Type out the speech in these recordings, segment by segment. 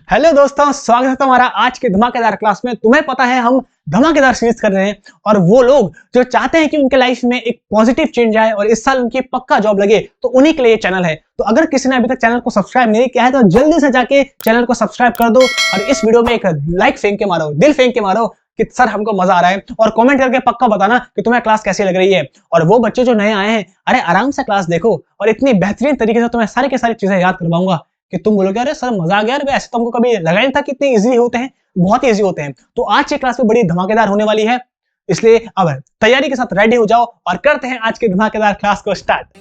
Hello दोस्तों, स्वागत है तुम्हारा आज के धमाकेदार क्लास में। तुम्हें पता है हम धमाकेदार सीरीज कर रहे हैं और वो लोग जो चाहते हैं कि उनके लाइफ में एक पॉजिटिव चेंज आए और इस साल उनकी पक्का जॉब लगे, तो उन्हीं के लिए ये चैनल है। तो अगर किसी ने अभी तक चैनल को सब्सक्राइब नहीं किया है तो जल्दी से जाके चैनल को सब्सक्राइब कर दो और इस वीडियो में एक लाइक फेंक के मारो, दिल फेंक के मारो कि सर हमको मजा आ रहा है, और कमेंट करके पक्का बताना कि तुम्हें क्लास कैसी लग रही है। और वो बच्चे जो नए आए हैं, अरे आराम से क्लास देखो और इतनी बेहतरीन तरीके से तुम्हें सारी की सारी चीजें याद करवाऊंगा कि तुम बोलोगे अरे सर मजा आ गया। ऐसे तो हमको कभी लगा नहीं था कि इतने इजी होते हैं, बहुत इजी होते हैं। तो आज की क्लास में बड़ी धमाकेदार होने वाली है, इसलिए अब तैयारी के साथ रेडी हो जाओ और करते हैं आज की धमाकेदार क्लास को स्टार्ट।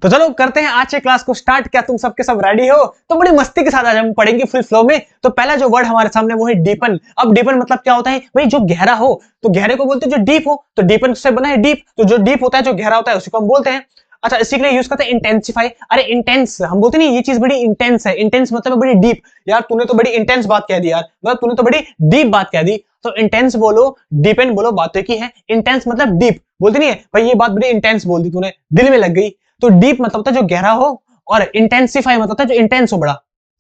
तो चलो करते हैं आज के क्लास को स्टार्ट। क्या तुम सबके सब रेडी हो? तो बड़ी मस्ती के साथ आज हम पढ़ेंगे फुल फ्लो में। तो पहला जो वर्ड हमारे सामने वो है डीपन। अब डीपन मतलब क्या होता है भाई? जो गहरा हो, तो गहरे को बोलते हैं जो डीप हो, तो डीपन से बना है डीप। तो जो डीप होता है, जो गहरा होता है, उसी को हम बोलते हैं। अच्छा, इसी के लिए यूज करते हैं इंटेंसिफाई। अरे इंटेंस हम बोलते नहीं, ये चीज बड़ी इंटेंस है। इंटेंस मतलब बड़ी डीप। यार तूने तो बड़ी इंटेंस बात कह दी यार, मतलब तूने तो बड़ी डीप बात कह दी। तो इंटेंस बोलो, डीपन बोलो, बात की है। इंटेंस मतलब डीप बोलते नहीं है भाई, ये बात बड़ी इंटेंस बोल दी तूने, दिल में लग गई। तो डीप मतलब होता है जो गहरा हो, और इंटेंसिफाई मतलब होता है जो इंटेंस हो, बड़ा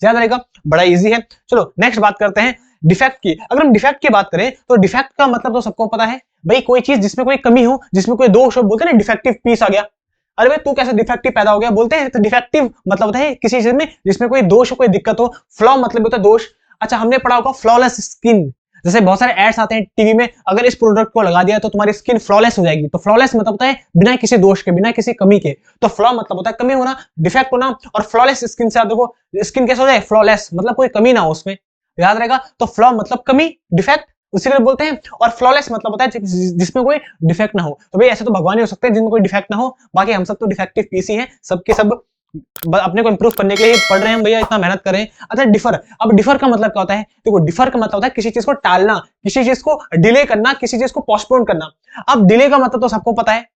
ज्यादा रहेगा, बड़ा इजी है। चलो नेक्स्ट बात करते हैं डिफेक्ट की। अगर हम डिफेक्ट की बात करें तो डिफेक्ट का मतलब तो सबको पता है भाई, कोई चीज जिसमें कोई कमी हो, जिसमें कोई दोष हो, बोलते हैं ना डिफेक्टिव पीस आ गया। अरे भाई तू कैसे डिफेक्टिव पैदा हो गया, बोलते हैं। तो डिफेक्टिव मतलब होता है किसी चीज में जिसमें कोई दोष हो, कोई दिक्कत हो। फ्लॉ मतलब होता है दोष। अच्छा, हमने पढ़ा होगा फ्लॉलेस स्किन। जैसे बहुत सारे एड्स आते हैं टीवी में, अगर इस प्रोडक्ट को लगा दिया तो तुम्हारी स्किन फ्लॉलेस हो जाएगी। तो फ्लॉलेस मतलब होता है बिना किसी दोष के, बिना किसी कमी के। तो फ्लॉ मतलब होता है कमी होना, डिफेक्ट होना। और फ्लॉलेस स्किन से आप देखो, स्किन कैसे हो जाए फ्लॉलेस, मतलब कोई कमी ना हो उसमें, याद रहेगा। तो फ्लॉ मतलब कमी, डिफेक्ट उसी को बोलते हैं। और फ्लॉलेस मतलब होता है जिसमें कोई डिफेक्ट ना हो। तो भाई ऐसे तो भगवान ही हो सकते हैं जिनमें कोई डिफेक्ट ना हो, बाकी हम सब तो डिफेक्टिव पीस ही हैं, सबके सब अपने को इंप्रूव करने के लिए पढ़ रहे हैं भैया, इतना मेहनत करें। अच्छा डिफर, अब डिफर का मतलब क्या होता है? देखो डिफर का मतलब होता है किसी चीज को टालना, किसी चीज को डिले करना, किसी चीज को पोस्टपोन करना। अब डिले का मतलब तो सबको पता है,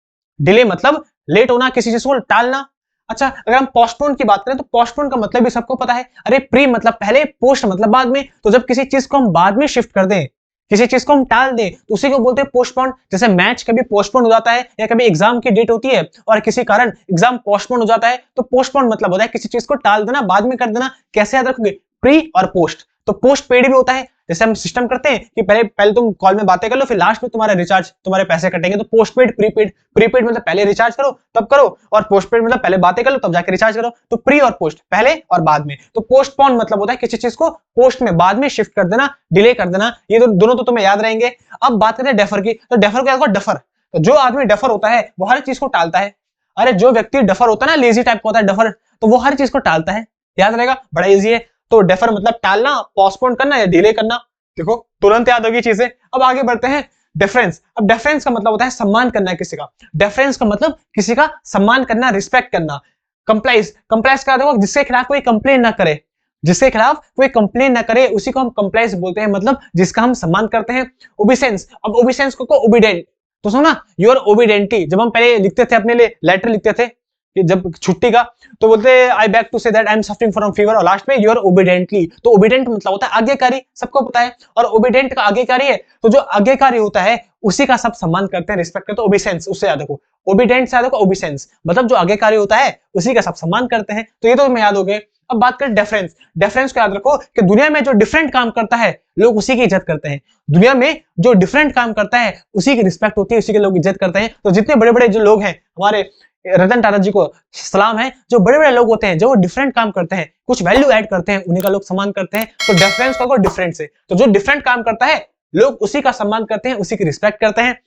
डिले मतलब लेट होना, किसी चीज को टालना। अच्छा, अगर हम पोस्टपोन की बात करें तो पोस्टपोन का मतलब भी सबको पता है। अरे प्री मतलब पहले, पोस्ट मतलब बाद में। तो जब किसी चीज को हम बाद में शिफ्ट कर दें, किसी चीज को हम टाल दें, तो उसी को बोलते हैं पोस्टपोन। जैसे मैच कभी पोस्टपोन हो जाता है, या कभी एग्जाम की डेट होती है और किसी कारण एग्जाम पोस्टपोन हो जाता है, तो पोस्टपोन मतलब होता है किसी चीज को टाल देना, बाद में कर देना। कैसे याद रखोगे? प्री और पोस्ट। तो पोस्ट पेड भी होता है, जैसे हम सिस्टम करते हैं कि पहले तुम कॉल में बातें कर लो, फिर लास्ट में तुम्हारा रिचार्ज, तुम्हारे पैसे कटेंगे। तो पोस्ट पेड, प्रीपेड। प्रीपेड मतलब पहले रिचार्ज करो तब करो, और पोस्ट पेड मतलब पहले बातें कर लो तब जाके रिचार्ज करो। तो प्री और पोस्ट, पहले और बाद में। तो पोस्टपोन मतलब होता है किसी चीज को पोस्ट में, बाद में शिफ्ट कर देना, डिले कर देना। ये दोनों तो तुम्हें याद रहेंगे। अब बात करते हैं डेफर की। तो डेफर क्या होगा? डफर। तो जो आदमी डफर होता है वो हर चीज को टालता है। अरे जो व्यक्ति डफर होता है ना, लेजी टाइप का होता है डफर, तो वो हर चीज को टालता है, याद रहेगा, बड़ा इजी है। तो डेफर मतलब टालना, पोस्टपोन करना या डिले करना। देखो तुरंत याद होगी चीजें। अब आगे बढ़ते हैं डेफरेंस। अब डेफरेंस का मतलब होता है सम्मान करना किसी का। डेफरेंस का मतलब किसी का सम्मान करना, रिस्पेक्ट करना। कंप्लाइज, कंप्लाइज का देखो जिसके खिलाफ कोई कंप्लेन ना करे, जिसके खिलाफ कोई कंप्लेन ना करे उसी को हम कंप्लाइज बोलते हैं, मतलब जिसका हम सम्मान करते हैं। ओबीसेंस, अब ओबीसेंस को ओबीडेंट। तो सुना, योर ओबीडेंटी। जब हम पहले लिखते थे अपने लिए लेटर लिखते थे कि जब छुट्टी का, तो बोलते I beg to say that I am suffering from fever, और लास्ट में योर ओबीडेंटली। तो ओबीडेंट मतलब होता है आज्ञाकारी, सबको पता है। और ओबीडेंट का आज्ञाकारी है, तो जो आज्ञाकारी होता है उसी का सब सम्मान करते हैं, रिस्पेक्ट करते हैं। ओबीसेंस, उससे याद रखो, ओबीडेंट से याद रखो ओबीसेंस, मतलब जो आज्ञाकारी होता है उसी का सब सम्मान करते हैं। तो ये तो तुम्हें याद हो गए। अब बात करें डेफरेंस। डेफरेंस को याद रखो कि दुनिया में जो डिफरेंट काम करता है लोग उसी की इज्जत करते हैं। दुनिया में जो डिफरेंट काम करता है उसी की रिस्पेक्ट होती है, उसी के लोग इज्जत करते हैं। तो जितने बड़े बड़े जो लोग हैं, हमारे रतन टाटा जी को सलाम है, जो बड़े बड़े लोग होते हैं जो डिफरेंट काम करते हैं, कुछ वैल्यू ऐड करते हैं, उन्हीं का लोग सम्मान करते हैं। तो डिफरेंस का डिफरेंट से, तो जो डिफरेंट काम करता है लोग उसी का सम्मान करते हैं, उसी की रिस्पेक्ट करते हैं।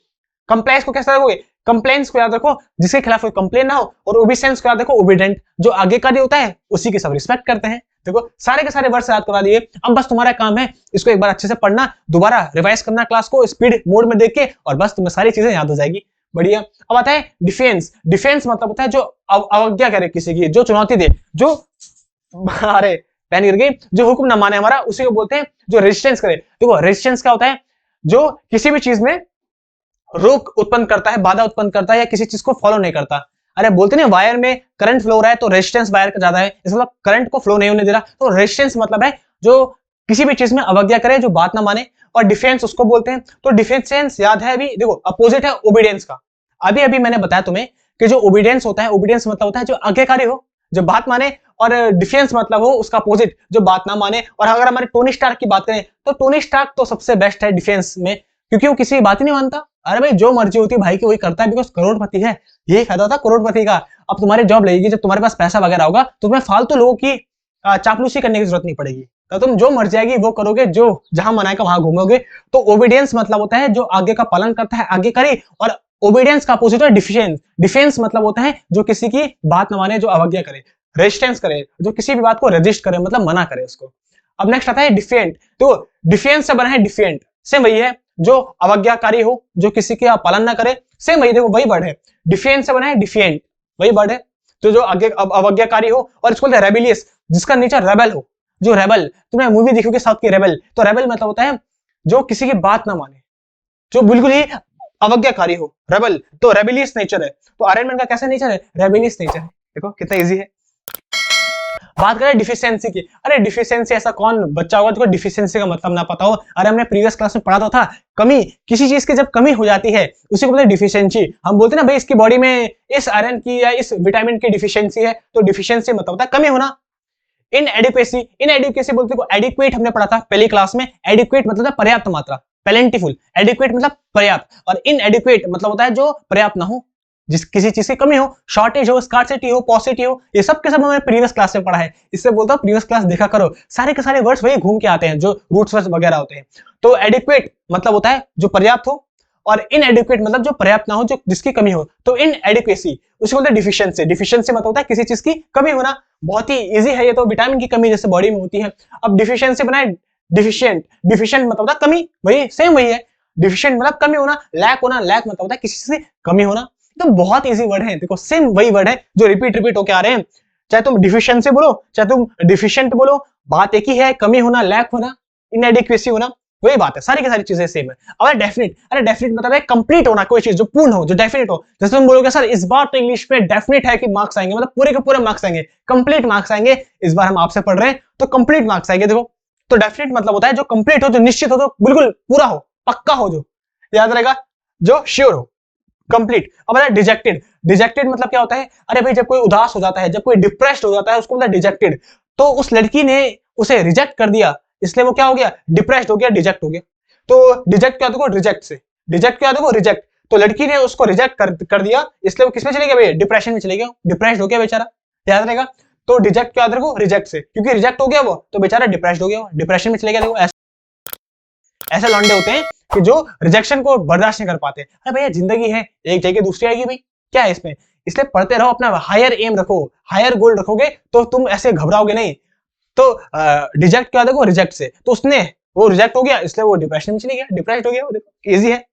कंप्लाइंस को कैसे रखोगे? कंप्लेंट्स को याद रखो जिसके खिलाफ कोई कंप्लेन ना हो, और ओबीसेंस को याद रखो ओबीडेंट, जो आज्ञाकारी होता है उसी की सब रिस्पेक्ट करते हैं। देखो सारे के सारे वर्ड्स याद करा दिए। अब बस तुम्हारा काम है इसको एक बार अच्छे से पढ़ना, दोबारा रिवाइज करना क्लास को स्पीड मोड में देख के, और बस तुम्हें सारी चीजें याद हो जाएगी। बढ़िया। अब आता है डिफेंस। डिफेंस मतलब होता है जो अवज्ञा करे किसी की, जो चुनौती दे, जो अरे पैन गिर गई, जो हुक्म ना माने हमारा, उसी को बोलते हैं जो रेजिस्टेंस करे। देखो रेजिस्टेंस क्या होता है? जो किसी भी चीज में रोक उत्पन्न करता है, बाधा उत्पन्न करता है, या किसी चीज को फॉलो नहीं करता। अरे बोलते नहीं वायर में करंट फ्लो हो रहा है तो रेजिस्टेंस वायर का ज्यादा है, इसका मतलब करंट को फ्लो नहीं होने दे रहा। तो रेजिस्टेंस मतलब है जो किसी भी चीज में अवज्ञा करे, जो बात ना माने। और डिफेंस उसको बोलते हैं। तो डिफेंस याद है अभी, देखो अपोजिट है ओबीडियंस का। अभी मैंने बताया तुम्हें कि जो ओबीडियंस होता है, ओबीडियंस मतलब होता है जो आज्ञाकारी हो, जो बात माने, और डिफेंस मतलब हो उसका अपोजिट, जो बात ना माने। और अगर हमारे टोनी स्टार्क की बात करें तो टोनी स्टार्क तो सबसे बेस्ट है डिफेंस में, क्योंकि वो किसी की बात ही नहीं मानता। अरे भाई जो मर्जी होती है भाई की वही करता है, बिकॉज करोड़पति है। यही फायदा था करोड़पति का। अब तुम्हारी जॉब लगेगी जब तुम्हारे पास पैसा वगैरह होगा, तो तुम्हें फालतू लोगों की चापलूसी करने की जरूरत नहीं पड़ेगी। तो तुम जो मर्जी आएगी वो करोगे, जो जहां मनाएगा वहां घूमोगे। तो ओबीडियंस मतलब होता है जो आगे का पालन करता है, आज्ञाकारी। और ओबीडियंस का अपोजिट है डिफेंस। डिफेंस मतलब होता है जो किसी की बात न माने, जो अवज्ञा करे, रेजिस्टेंस करे, जो किसी भी बात को रेजिस्ट करे, मतलब मना करे उसको। अब नेक्स्ट आता है डिफेंट। तो डिफेंस से बना है डिफेंट, सेम वही है, जो अवज्ञाकारी हो, जो किसी के पालन ना करे, सेम वही, देखो वही वर्ड है। डिफेंस से बना है डिफेंट, वही वर्ड है। तो जो अवज्ञाकारी हो, और इसको बोलते हैं रेबिलियस, जिसका नेचर रेबल हो। जो रेबल, तुमने मूवी देखी होगी साउथ की रेबल, तो रेबल मतलब होता है जो किसी की बात ना माने, जो बिल्कुल ही अवज्ञाकारी हो, रेबल। तो रेबिलियस नेचर है। तो आयरन मैन का कैसा नेचर है? रेबिलियस नेचर है। देखो कितना इजी है। बात करें डिफिशियंसी की। अरे डिफिशियंसी, ऐसा कौन बच्चा होगा जिसको डिफिशियंसी का मतलब ना पता हो? अरे हमने प्रीवियस क्लास में पढ़ा तो था, कमी, किसी चीज की जब कमी हो जाती है उसी को बोलते हैं डिफिशियंसी। हम बोलते हैं ना भाई इसकी बॉडी में इस आयरन की या इस विटामिन की डिफिशियंसी है, तो डिफिशियंसी मतलब होता है कमी होना। इनएडिक्वेसी, इनएडिक्वेसी बोलते को एडिक्वेट हमने पढ़ा था पहली क्लास में। एडिक्वेट मतलब है पर्याप्त मात्रा, प्लेंटीफुल। एडिक्वेट मतलब पर्याप्त, और इनएडिक्वेट मतलब होता है जो पर्याप्त ना हो, जिस किसी चीज की कमी हो, शॉर्टेज हो, स्कार्सिटी हो, पॉसिटी हो। ये सब के सब हमने प्रीवियस क्लास में पढ़ा है। इससे बोलता हूं प्रीवियस क्लास देखा करो, सारे के सारे वर्ड्स वही घूम के आते हैं जो रूट्स वर्ड्स वगैरह होते हैं। तो एडिक्वेट मतलब होता है जो पर्याप्त हो, और इनएडिक्वेट मतलब जो पर्याप्त ना हो, जो जिसकी कमी हो। तो इनएडिक्वेसी उसको बोलते हैं डिफिशियंसी। डिफिशियंसी मतलब होता है किसी चीज की कमी होना। बहुत ही इजी है ये तो, विटामिन की कमी जैसे बॉडी में होती है। अब डिफिशियंसी बनाए डिफिशिएंट। डिफिशिएंट मतलब होता है कमी, वही सेम वही है। डिफिशिएंट मतलब कमी होना, लैक होना, लैक मतलब होता है किसी चीज से कमी होना। तो बहुत इजी वर्ड है, देखो सेम वही वर्ड है जो रिपीट रिपीट होके आ रहे हैं। चाहे तुम डिफिशियंसी बोलो, चाहे तुम डिफिशिएंट बोलो, बात एक ही है, कमी होना, लैक होना, इनएडिक्वेसी होना, वही बात है। सारी की सारी चीजें सेम है। अब डेफिनेट, अरे डेफिनेट मतलब है कंप्लीट होना, कोई चीज जो पूर्ण हो, जो डेफिनेट हो। जैसे तुम बोलोगे सर इस बार तो इंग्लिश में डेफिनेट है कि मार्क्स आएंगे, मतलब पूरे के पूरे मार्क्स आएंगे, कंप्लीट मार्क्स आएंगे। इस बार हम आपसे पढ़ रहे हैं तो कंप्लीट मार्क्स आएंगे। देखो तो डेफिनेट मतलब होता है जो कंप्लीट हो, जो निश्चित हो, जो बिल्कुल पूरा हो, पक्का हो, जो याद रहेगा, जो श्योर हो, कंप्लीट। अब डिजेक्टेड। डिजेक्टेड मतलब क्या होता है? अरे भाई जब कोई उदास हो जाता है, जब कोई डिप्रेस्ड हो जाता है, उसको बोलता है डिजेक्टेड। तो उस लड़की ने उसे रिजेक्ट कर दिया, इसलिए वो क्या हो गया? डिप्रेस्ड हो गया, डिजेक्ट हो गया। तो डिजेक्ट क्या देखो, रिजेक्ट से। डिजेक्ट क्या देखो, रिजेक्ट। तो लड़की ने उसको रिजेक्ट कर दिया, इसलिए वो किसमें चले गया भाई? डिप्रेशन में चले गया, डिप्रेस्ड हो गया बेचारा, याद रहेगा। तो डिजेक्ट क्या देखो, रिजेक्ट से, क्योंकि रिजेक्ट हो गया वो तो बेचारा डिप्रेस्ड हो गया, डिप्रेशन में चले गया। देखो ऐसे लौंडे होते हैं कि जो रिजेक्शन को बर्दाश्त नहीं कर पाते। अरे भैया जिंदगी है, एक जगह दूसरी आएगी भाई, क्या है इसमें? इसलिए पढ़ते रहो, अपना हायर एम रखो, हायर गोल रखोगे तो तुम ऐसे घबराओगे नहीं। तो रिजेक्ट क्या देखो, रिजेक्ट से। तो उसने वो रिजेक्ट हो गया, इसलिए वो डिप्रेशन में चली गया, डिप्रेस्ड हो गया। देखो इजी है।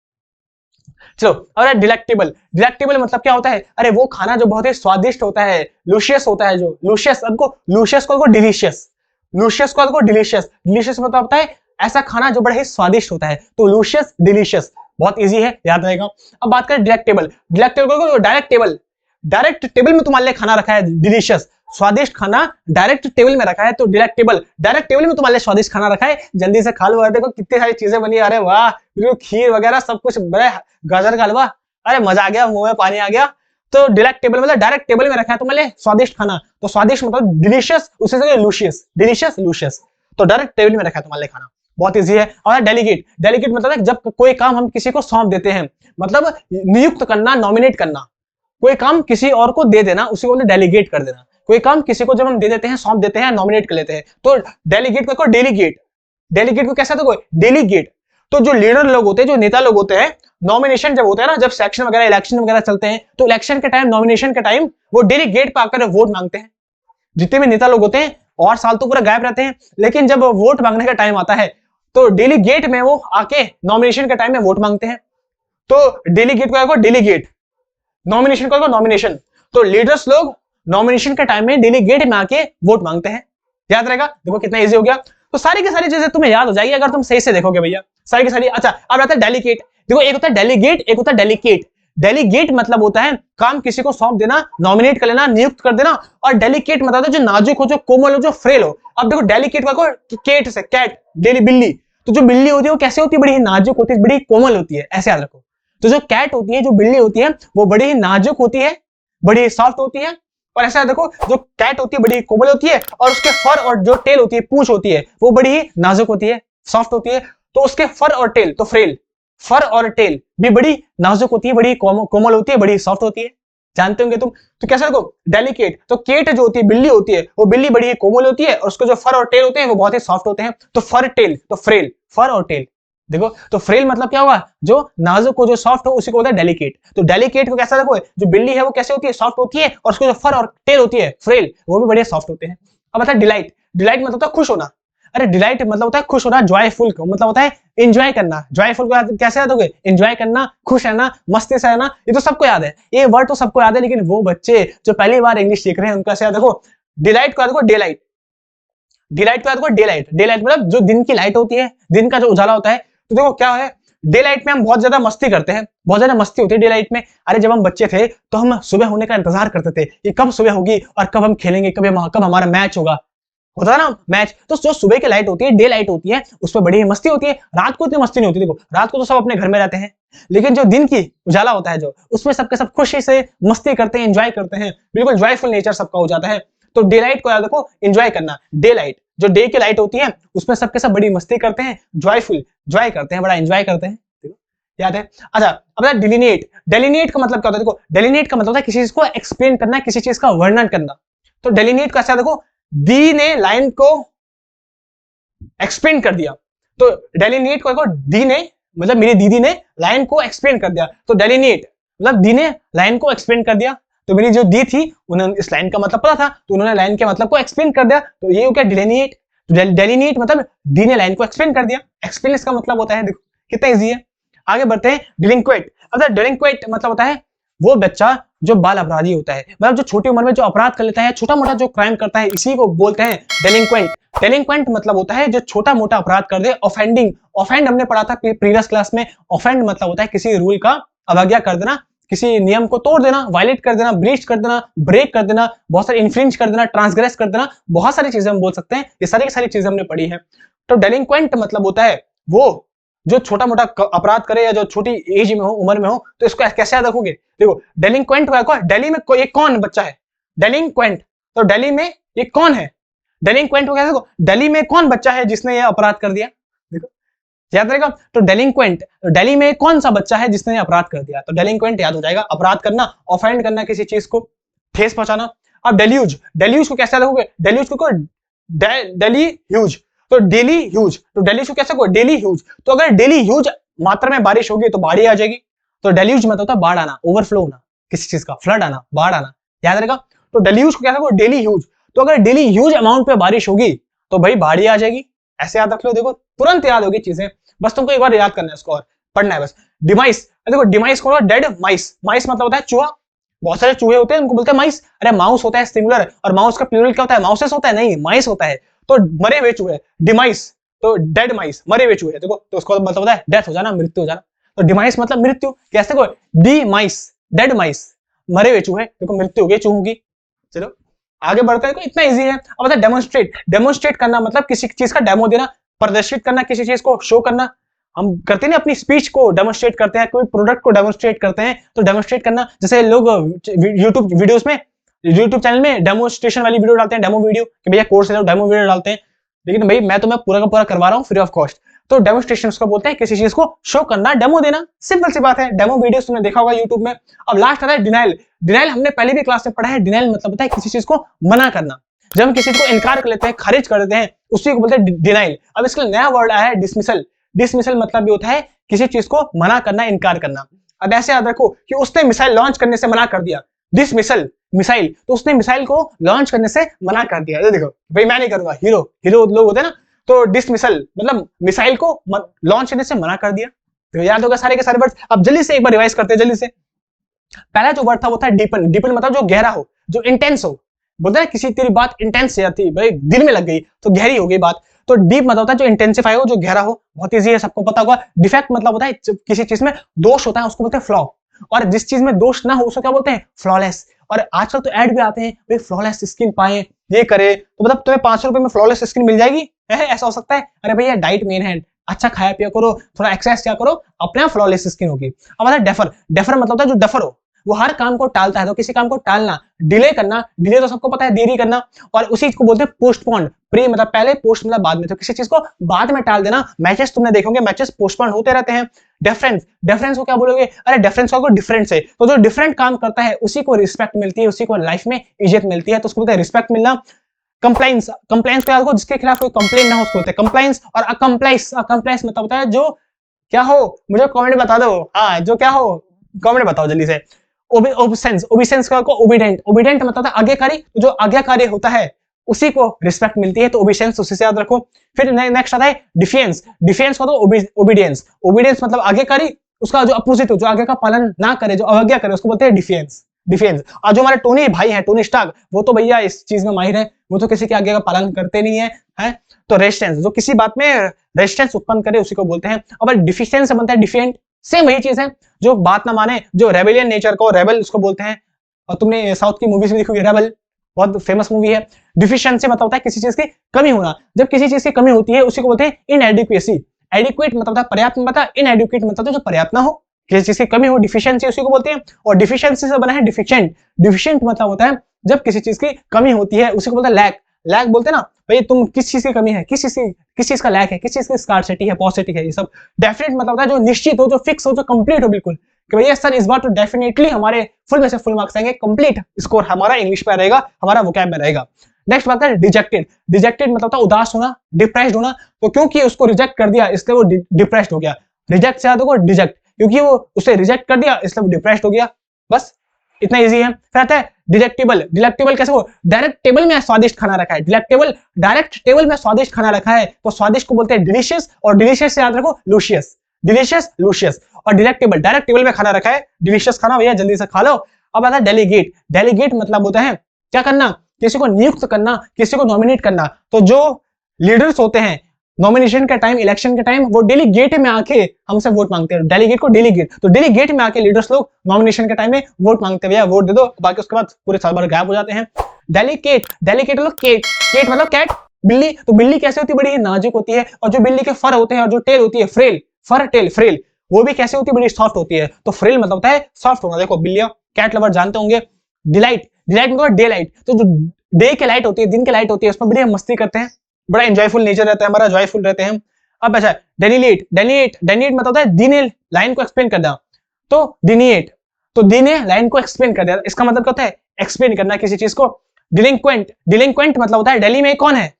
चलो और डिलेक्टेबल। डिलेक्टेबल मतलब क्या होता है? अरे वो खाना जो बहुत ही स्वादिष्ट होता है, लूशियस होता है, जो लूशियस, अब लूशियस को डिलीशियस, लूशियस को डिलीशियस। डिलीशियस मतलब होता है ऐसा खाना जो बड़ा ही स्वादिष्ट होता है। तो लूशियस, डिलीशियस, बहुत इजी है, याद रहेगा। अब बात करें डिलेक्टेबल। डिलेक्टेबल को डायरेक्ट टेबल, डायरेक्ट टेबल में तुम्हारे लिए खाना रखा है, डिलीशियस स्वादिष्ट खाना डायरेक्ट टेबल में रखा है, तो डिलेक्टेबल। डायरेक्ट टेबल में तुम्हारे लिए स्वादिष्ट खाना रखा है, जल्दी से खा लो। देखो कितनी सारी चीजें बनी, अरे वाह, खीर वगैरह सब कुछ, बड़े गाजर का हलवा, अरे मजा आ गया, मुंह में पानी आ गया। तो डिलेक्टेबल मतलब डायरेक्ट टेबल में रखा है तुम्हारे लिए स्वादिष्ट खाना। तो स्वादिष्ट मतलब डिलीशियस, उसे लूशियस, डिलीशियस, लूशियस। तो डायरेक्ट टेबल में रखा है तुम्हारे लिए खाना, बहुत इजी है। और डेलीगेट। डेलीगेट मतलब है जब कोई काम हम किसी को सौंप देते हैं, मतलब नियुक्त करना, नॉमिनेट करना, कोई काम किसी और को दे देना, उसी को डेलीगेट कर देना। कोई काम किसी को जब हम दे देते हैं, सौंप देते हैं, नॉमिनेट कर लेते हैं, तो डेलीगेट को डेलीगेट। डेलीगेट को कैसा था? डेलीगेट। तो जो लीडर लोग होते हैं, जो नेता लोग होते हैं, नॉमिनेशन जब होता है ना, जब सेक्शन वगैरह, इलेक्शन वगैरह चलते हैं, तो इलेक्शन के टाइम, नॉमिनेशन के टाइम वो डेलीगेट पे आकर वोट मांगते हैं। जितने भी नेता लोग होते हैं और साल तो पूरा गायब रहते हैं, लेकिन जब वोट मांगने का टाइम आता है तो डेलीगेट में वो आके नॉमिनेशन के टाइम में वोट मांगते हैं। तो डेलीगेट को डेलीगेट, नॉमिनेशन को नॉमिनेशन। तो लीडर्स लोग नॉमिनेशन के टाइम में डेलीगेट में आके वोट मांगते हैं, याद रहेगा। देखो कितना इजी हो गया। तो सारी की सारी चीजें तुम्हें याद हो जाएगी अगर तुम सही से देखोगे भैया, सारी की सारी। अच्छा अब आता है डेलीगेट। देखो एक होता है डेलीगेट, एक होता है डेलीगेट। डेलीगेट मतलब होता है काम किसी को सौंप देना, नॉमिनेट कर लेना, नियुक्त कर देना। और डेलीकेट मतलब जो नाजुक हो, जो कोमल हो, जो फ्रेल हो। अब देखो डेलीकेट का केट से, कैट, डेली बिल्ली। तो जो बिल्ली होती है वो कैसे होती है? बड़ी ही नाजुक होती है, बड़ी ही कोमल होती है, ऐसे याद रखो। तो जो कैट होती है, जो बिल्ली होती है, वो बड़ी ही नाजुक होती है, बड़ी सॉफ्ट होती है, और ऐसा देखो जो कैट होती है बड़ी कोमल होती है, और उसके फर और जो टेल होती है, पूंछ होती है, वो बड़ी ही नाजुक होती है, सॉफ्ट होती है। तो उसके फर और टेल तो फ्रेल, फर और टेल भी बड़ी नाजुक होती है, बड़ी कोमल होती है, बड़ी सॉफ्ट होती है, जानते होंगे तुम। तो कैसा देखो डेलिकेट, तो केट जो होती है बिल्ली होती है, वो बिल्ली बड़ी कोमल होती है, और उसके जो फर और टेल होते हैं वो बहुत ही सॉफ्ट होते हैं। तो फर टेल तो फ्रेल, फर और टेल देखो, तो फ्रेल मतलब क्या हुआ, जो नाजुक हो, जो सॉफ्ट हो, उसी को बोलते हैं डेलिकेट। तो डेलिकेट को कैसा देखो, जो बिल्ली है वो कैसे होती है, सॉफ्ट होती है, और उसके जो फर और टेल होती है फ्रेल, वो भी बड़े सॉफ्ट होते हैं। अब आता है डिलाइट। डिलाइट मतलब होता है खुश होना। अरे डिलाइट मतलब होता है खुश होना, जॉयफुल मतलब होता है एंजॉय करना। जॉयफुल को कैसे याद होगे, एंजॉय करना, खुश रहना, मस्ती से रहना, ये तो सबको याद है, ये वर्ड तो सबको याद है, लेकिन वो बच्चे जो पहली बार इंग्लिश सीख रहे हैं उनका याद देखो, डिलाइट को याद देखो डेलाइट। डिलाइट को याद देखो डेलाइट। डेलाइट मतलब जो दिन की लाइट होती है, दिन का जो उजाला होता है। तो देखो क्या है, डे लाइट में हम बहुत ज्यादा मस्ती करते हैं, बहुत ज्यादा मस्ती होती है डे लाइट में। अरे जब हम बच्चे थे तो हम सुबह होने का इंतजार करते थे कि कब सुबह होगी और कब हम खेलेंगे, कब हमारा मैच होगा, होता है ना मैच। तो जो सुबह की लाइट होती है, डे लाइट होती है, उसमें बड़ी मस्ती होती है। रात को इतनी मस्ती नहीं होती, देखो रात को तो सब अपने घर में रहते हैं, लेकिन जो दिन की उजाला होता है जो, उसमें सबके सब खुशी से मस्ती करते हैं, एंजॉय करते हैं, बिल्कुल जॉयफुल नेचर सबका हो जाता है। तो डे लाइट को याद रखो, एंजॉय करना। डे लाइट जो डे की लाइट होती है उसमें सबके सब बड़ी मस्ती करते हैं, जॉयफुल जॉय करते हैं, बड़ा एंजॉय करते हैं, याद है। अच्छा अब डिलिनेट। डेलिनेट का मतलब क्या होता है, देखो डेलिनेट का मतलब होता है किसी चीज को एक्सप्लेन करना, किसी चीज का वर्णन करना। तो डेलिनेट का देखो, दी ने लाइन को एक्सप्लेन कर दिया, तो डेलिनेट को देखो, दी ने मतलब मेरी दीदी ने लाइन को एक्सप्लेन कर दिया, तो डेलिनेट मतलब दी ने लाइन को एक्सप्लेन कर दिया। तो मेरी जो दी थी उन्होंने इस लाइन का मतलब पता था, तो उन्होंने लाइन के मतलब को एक्सप्लेन कर दिया, तो ये हो गया डेलिनेट। डेलिनेट मतलब दी ने लाइन को एक्सप्लेन कर दिया, एक्सप्लेन इसका मतलब होता है, देखो कितना इजी है। आगे बढ़ते हैं, डिलिंक्वेंट। अब डिलिंक्वेंट मतलब होता है वो बच्चा जो बाल अपराधी होता है, मतलब जो छोटी उम्र में जो अपराध कर लेता है, छोटा मोटा जो क्राइम करता है, इसी को बोलते हैं डेलिंक्वेंट। डेलिंक्वेंट मतलब होता है जो छोटा मोटा अपराध कर दे, ऑफेंडिंग। ऑफेंड हमने पढ़ा था प्रीवियस क्लास में। ऑफेंड मतलब होता है किसी रूल का अवज्ञा कर देना, किसी नियम को तोड़ देना, वायलेट कर देना, ब्रीच कर देना, ब्रेक कर देना, बहुत सारी इन्फ्रिंज कर देना, ट्रांसग्रेस कर देना, बहुत सारी चीजें हम बोल सकते हैं, ये सारी की सारी चीजें हमने पढ़ी है। तो डेलिंक्वेंट मतलब होता है वो जो छोटा मोटा अपराध करे या जो छोटी एज में हो, उम्र में हो। तो इसको कैसे याद रखोगे, देखो डेलिंक्वेंट दिल्ली में कोई कौन बच्चा है, डेलिंक्वेंट, तो दिल्ली में ये कौन है, डेलिंक्वेंट को कैसे, दिल्ली में कौन बच्चा है जिसने ये अपराध कर दिया, देखो याद रहेगा। तो डेलिंक्वेंट, दिल्ली में कौन सा बच्चा है जिसने अपराध कर दिया, तो डेलिंक्वेंट याद हो जाएगा। अपराध करना, ऑफेंड करना, किसी चीज को ठेस पहुंचाना। अब डेल्यूज, डेल्यूज को कैसे याद रखोगे, डेल्यूज को डेली ह्यूज, तो डेली ह्यूज, तो डेली को कैसे, डेली ह्यूज। तो अगर डेली ह्यूज मात्रा में बारिश होगी तो बाढ़ आ जाएगी। तो डेल्यूज मतलब होता है बाढ़ आना, ओवरफ्लो होना, किसी चीज का फ्लड आना, बाढ़ आना, याद रहेगा। तो डेल्यूज को कैसे, डेली ह्यूज, तो अगर डेली ह्यूज अमाउंट पे बारिश होगी तो भाई बाढ़ आ जाएगी, ऐसे याद रख लो। देखो तुरंत याद होगी चीजें, बस तुमको एक बार याद करना है इसको और पढ़ना है बस। डिमाइस, देखो डिमाइस को डेड माइस, माइस मतलब होता है चूहा, बहुत सारे चूहे होते हैं उनको बोलते हैं माइस। अरे माउस होता है सिंगुलर, और माउस का प्लूरल क्या होता है, माउसेस होता है, नहीं माइस होता है। तो मरे हुए चूहे, डिमाइस, तो डेड माइस, मरे हुए चूहे, देखो तो उसको मतलब होता है डेथ हो जाना, मृत्यु हो जाना। तो डिमाइस मतलब मृत्यु, कैसे को डी माइस, डेड माइस, मरे हुए चूहे, देखो मृत्यु हो गई चूहों की। चलो आगे बढ़ते हैं, इतना इजी है। अब बता डेमोन्स्ट्रेट। डेमोन्स्ट्रेट करना मतलब किसी चीज का डेमो देना, प्रदर्शित करना, किसी चीज को शो करना। हम करते हैं ना अपनी स्पीच को डेमोन्स्ट्रेट करते हैं, कोई प्रोडक्ट को डेमोन्स्ट्रेट करते हैं, तो डेमोन्स्ट्रेट करना, जैसे लोग यूट्यूब वीडियोस में, यूट्यूब चैनल में डेमोन्स्ट्रेशन वाली वीडियो डालते हैं, डेमो वीडियो कि भैया कोर्स है डेमो वीडियो डालते हैं, लेकिन भाई मैं तुम्हें पूरा का पूरा करवा रहा हूँ फ्री ऑफ कॉस्ट। तो डेमोन्स्ट्रेशन उसको बोलते हैं, किसी चीज को शो करना, डेमो देना, सिंपल सी बात है। डेमो वीडियोस तुमने देखा होगा यूट्यूब में। अब लास्ट आता है डिनाइल। डिनाइल हमने पहले भी क्लास में पढ़ा है। डिनाइल मतलब होता है किसी चीज को मना करना, जब हम किसी को इनकार कर लेते हैं, खारिज कर देते हैं, उसी को बोलते हैं डिनाइल। अब इसका नया वर्ड आया है डिसमिसल। डिसमिसल मतलब भी होता है किसी चीज को मना करना, इनकार करना। अब ऐसे याद रखो कि उसने मिसाइल लॉन्च करने से मना कर दिया, डिसमिसल मिसाइल, तो उसने मिसाइल को लॉन्च करने से मना कर दिया। देखो भाई मैं नहीं करूंगा, हीरो हीरो लोग होते हैं ना, तो डिसमिसल मतलब मिसाइल को लॉन्च करने से मना कर दिया। तो याद होगा सारे के सारे वर्ड। अब जल्दी से एक बार रिवाइज करते हैं जल्दी से। पहला जो वर्ड था वो था डीपन। डीपन मतलब जो गहरा हो, जो इंटेंस हो, बोलते हैं किसी तेरी बात इंटेंस थी भाई, दिल में लग गई तो गहरी हो गई बात। तो डीप मतलब होता है जो इंटेंसिफाई हो, जो गहरा हो, बहुत इजी है, सबको पता होगा। डिफेक्ट मतलब होता है किसी चीज में दोष होता है, उसको बोलते हैं फ्लॉ। और जिस चीज में दोष ना हो उसको क्या बोलते हैं, फ्लॉलेस। और आजकल तो ऐड भी आते हैं भाई फ्लॉलेस स्किन पाए, ये करे, तो मतलब तुम्हें 500 रुपए में फ्लॉलेस स्किन मिल जाएगी, ऐसा हो सकता है। अरे भैया डाइट मेन है, अच्छा खाया पिया करो, थोड़ा एक्सरसाइज किया करो, अपने फ्लॉलेस स्किन होगी। अब आता है डेफर। डेफर मतलब होता है जो डफर हो, वो हर काम को टालता है। तो किसी काम को टालना, डिले करना, डिले तो सबको पता है देरी करना, और उसी को बोलते हैं पोस्टपोन। प्री मतलब पहले, पोस्ट मतलब बाद में। तो किसी चीज को बाद में टाल देना। मैचेस तुमने देखोगे, मैचेस पोस्टपोन होते रहते हैं। डिफरेंस, डिफरेंस को क्या बोलोगे? अरे डिफरेंस को डिफरेंट से, तो जो डिफरेंट काम करता है उसी को रिस्पेक्ट मिलती है, उसी को लाइफ में इज्जत मिलती है, तो उसको बोलते हैं रिस्पेक्ट मिलना। कंप्लाइंस, कंप्लाइंस को याद रखो, जिसके खिलाफ कोई कंप्लेन ना हो उसको बोलते हैं कंप्लाइंस। और अकम्प्लाइस, अकम्प्लाइस मतलब होता है जो क्या हो, मुझे कमेंट बता दो, हाँ जो क्या हो कमेंट बताओ जल्दी से। ओबिसेंस, ओबिसेंस को ओबीडेंट, ओबीडेंट मतलब है आज्ञाकारी, जो आज्ञाकारी होता है उसी को रिस्पेक्ट मिलती है, तो ओबिसेंस उसी से याद रखो। फिर नेक्स्ट आता है डिफेंस, डिफेंस को तो ओबीडियंस, ओबीडियंस मतलब आज्ञाकारी, उसका जो अपोजिट हो, जो आज्ञा का पालन ना करे, जो अवज्ञा करे, उसको बोलते हैं डिफेंस, डिफेंस। और जो हमारे टोनी भाई है, टोनी स्टार्क, वो तो भैया इस चीज में माहिर है, वो तो किसी की आज्ञा का पालन करते नहीं है। तो रेजिस्टेंस, जो किसी बात में रेजिस्टेंस उत्पन्न करे उसी को बोलते हैं। अब डिफिशिएंस से बनता है डिफिएंट, सेम वही चीज है, जो बात ना माने, जो रेबेलियन नेचर को, रेबल उसको बोलते हैं। और तुमने साउथ की मूवीज में देखी होगी रेबल, बहुत फेमस मूवी है। डिफिशिएंसी मतलब होता है किसी चीज की कमी होना, जब किसी चीज की कमी होती है उसी को बोलते हैं इनएडिक्वेसी। एडिक्वेट मतलब होता है पर्याप्त, मतलब इनएडिक्वेट मतलब होता है जो पर्याप्त ना हो, किसी चीज की कमी हो, डिफिशिएंसी उसी को बोलते हैं। और डिफिशिएंसी से बना है डिफिशिएंट, डिफिशिएंट मतलब होता है जब किसी चीज की कमी होती है उसी को बोलते हैं लैक। लैक बोलते हैं ना भाई, तुम किस चीज की कमी है, किस चीज का लैक है, किस चीज की स्कार्सिटी है, पॉसिटी है, ये सब। डेफिनेट मतलब होता है जो निश्चित हो, जो फिक्स हो, जो कंप्लीट हो बिल्कुल, कि भैया सर इस बार तो डेफिनेटली हमारे फुल में से फुल मार्क्स आएंगे, कंप्लीट स्कोर हमारा इंग्लिश पे रहेगा, हमारा वोकैब में रहेगा। नेक्स्ट बात है डिजेक्टेड, डिजेक्टेड मतलब होता है उदास होना, डिप्रेस्ड होना। तो क्योंकि उसको रिजेक्ट कर दिया इसलिए वो डिप्रेस्ड हो गया। रिजेक्ट से याद होगा डिजेक्ट, क्योंकि वो उसे रिजेक्ट कर दिया इसलिए वो डिप्रेस्ड हो गया, बस इतना इजी है। फिर आता है डिलेक्टेबल, डिलेक्टेबल कैसे हो, डायरेक्ट टेबल में स्वादिष्ट खाना रखा है, डिलेक्टेबल डायरेक्ट टेबल में स्वादिष्ट खाना रखा है, तो स्वादिष्ट को बोलते हैं डिलीशियस, और डिलीशियस से याद रखो लूशियस, डिलीशियस लूशियस। और डिलेक्टेबल डायरेक्ट टेबल में खाना रखा है, डिलीशियस खाना भैया जल्दी से खा लो। अब आता है डेलीगेट, डेलीगेट मतलब होता है क्या करना, किसी को नियुक्त करना, किसी को नॉमिनेट करना। तो जो लीडर्स होते हैं नॉमिनेशन के टाइम, इलेक्शन के टाइम, वो डेलीगेट में आके हमसे वोट मांगते हैं, डेलीगेट को डेलीगेट, तो डेलीगेट में आके लीडर्स लोग नॉमिनेशन के टाइम में वोट मांगते हैं, भैया वोट दे दो, बाकी उसके बाद पूरे साल भर गायब हो जाते हैं। डेलीकेट, डेलीकेट मतलब केट, केट मतलब कैट, बिल्ली। तो बिल्ली कैसे होती है, बड़ी नाजुक होती है, और जो बिल्ली के फर होते हैं और जो टेल होती है फ्रेल, फर टेल फ्रेल, वो भी कैसे होती है, बड़ी सॉफ्ट होती है। तो फ्रेल मतलब होता है सॉफ्ट होना। देखो बिल्लियां, कैट लवर जानते होंगे। डिलाइट, डिलाइट मतलब डे लाइट, तो जो डे की लाइट होती है, दिन की लाइट होती है, उसमें बड़ी मस्ती करते हैं, बड़ा एंजॉयफुल नेचर रहता है हमारा, जॉयफुल रहते हैं। अब अच्छा डेनिएट, डेनिएट, डेनिएट मतलब होता है दिने लाइन को एक्सप्लेन कर देना, तो डिनिएट, तो दिने लाइन को एक्सप्लेन कर देना, इसका मतलब क्या होता है, एक्सप्लेन करना किसी चीज को। डिलिंक्वेंट, डिलिंक्वेंट मतलब होता है दिल्ली में कौन है,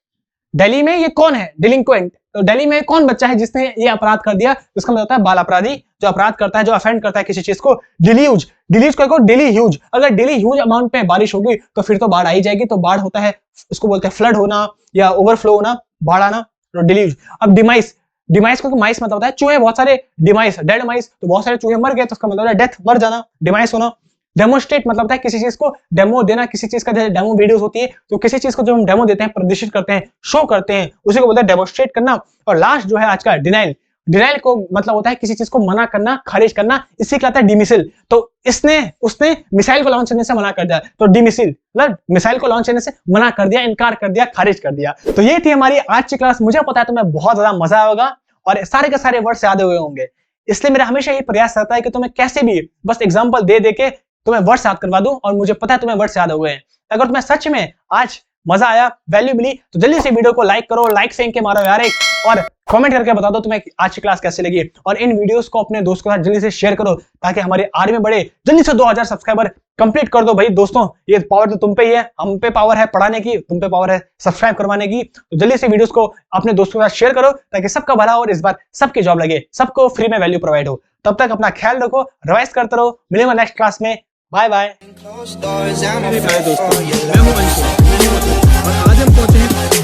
दिल्ली में ये कौन है, डिलिंक्वेंट, तो दिल्ली में कौन बच्चा है जिसने ये अपराध कर दिया, उसका मतलब होता है बाल अपराधी, जो अपराध करता है, जो ऑफेंड करता है किसी चीज को। डिल्यूज, डिल्यूज को डेली ह्यूज, अगर डेली ह्यूज अमाउंट में बारिश होगी तो फिर तो बाढ़ आई जाएगी, तो बाढ़ होता है उसको बोलते हैं फ्लड होना या ओवरफ्लो होना, बाढ़ आना, तो डिल्यूज। अब डिमाइस, डिमाइस को माइस मतलब होता है चूहे, बहुत सारे डिमाइस, डेड माइस, तो बहुत सारे चूहे मर गए, तो उसका मतलब है डेथ, मर जाना, डिमाइस होना। डेमोस्ट्रेट मतलब होता है किसी चीज को डेमो देना, किसी चीज का जैसे डेमो वीडियोस होती है, तो किसी चीज को जो हम डेमो देते हैं, प्रदर्शित करते हैं, शो करते हैं, उसी को बोलते हैं डेमोस्ट्रेट करना। और लास्ट जो है आज का डिनाइल, डिनाइल को मतलब होता है किसी चीज को मना करना, खारिज करना, इसी का आता है डिमिसिल, तो उसने मिसाइल को लॉन्च करने से मना कर दिया, तो डिमिसिल मतलब मिसाइल को लॉन्च करने से मना कर दिया, इनकार कर दिया, खारिज कर दिया। तो ये थी हमारी आज की क्लास। मुझे पता है तुम्हें बहुत ज्यादा मजा होगा और सारे के सारे वर्ड्स याद हुए होंगे, इसलिए मेरा हमेशा ये प्रयास रहता है कि तुम्हें कैसे भी बस एग्जांपल दे दे के तुम्हें वर्ड्स याद करवा दूं, और मुझे पता है तुम्हें वर्ड्स याद हो गए हैं। अगर तुम्हें सच में आज मजा आया, वैल्यू मिली, तो जल्दी से वीडियो को लाइक करो, लाइक फेंक के मारो यार एक, और कमेंट करके बता दो तुम्हें आज की क्लास कैसे लगी। और इन वीडियोस को अपने दोस्तों के साथ जल्दी से शेयर करो ताकि हमारी आर्मी बढ़े, जल्दी से 2000 सब्सक्राइबर कंप्लीट कर दो भाई दोस्तों। ये पावर तो तुम पे ही है, हम पे पावर है पढ़ाने की, तुम पे पावर है सब्सक्राइब करवाने की। तो जल्दी से वीडियोस को अपने दोस्तों के साथ शेयर करो ताकि सबका भला हो और इस बार सबकी जॉब लगे, सबको फ्री में वैल्यू प्रोवाइड हो। तब तक अपना ख्याल रखो, रिवाइज करते रहो, मिलेंगे नेक्स्ट क्लास में, बाय बाय। मेरे प्यारे दोस्तों, मैं हूं अंशु, और आज हम पहुंचे हैं